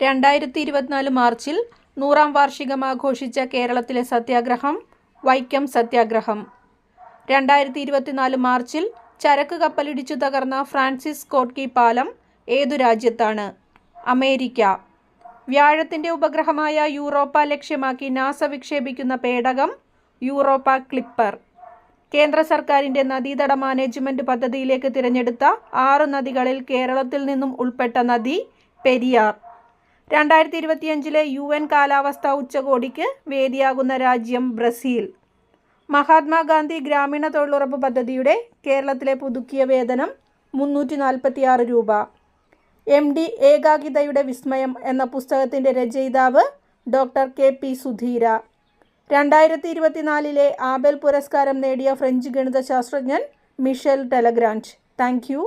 2024 മാർച്ചിൽ 100-ാം വാർഷികം ആഘോഷിച്ച കേരളത്തിലെ സത്യാഗ്രഹം വൈക്കം സത്യാഗ്രഹം. 2024 മാർച്ചിൽ ചരക്ക് കപ്പലിടിച്ചു തകർന്ന ഫ്രാൻസിസ് സ്കോട്ട് കീ പാലം ഏതു രാജ്യത്താണ്? അമേരിക്ക. വ്യാഴത്തിന്റെ ഉപഗ്രഹമായ യൂറോപ്പ ലക്ഷ്യമാക്കി നാസ വിക്ഷേപിക്കുന്ന പേടകം യൂറോപ്പ ക്ലിപ്പർ. കേന്ദ്ര സർക്കാരിന്റെ നദീതട മാനേജ്മെന്റ് പദ്ധതിയിലേക്ക് തിരഞ്ഞെടുത്ത 6 നദികളിൽ കേരളത്തിൽ നിന്നും ഉൾപ്പെട്ട നദി പെരിയാർ. 2025 UN കാലാവസ്ഥാ ഉച്ചകോടിക്ക് വേദിയാകുന്ന രാജ്യം ബ്രസീൽ. മഹാത്മാഗാന്ധി ഗ്രാമീണ തൊഴിലുറപ്പ് പദ്ധതിയുടെ കേരളത്തിലെ പുതുക്കിയ വേതനം 346 രൂപ. MD ഏകാകിതയുടെ വിസ്മയം എന്ന പുസ്തകത്തിൻ്റെ രചയിതാവ് ഡോക്ടർ KP സുധീര. 2024 ആബേൽ പുരസ്കാരം നേടിയ ഫ്രഞ്ച് ഗണിതശാസ്ത്രജ്ഞൻ മിഷേൽ ഡെലഗ്രാഞ്ച്. Thank U.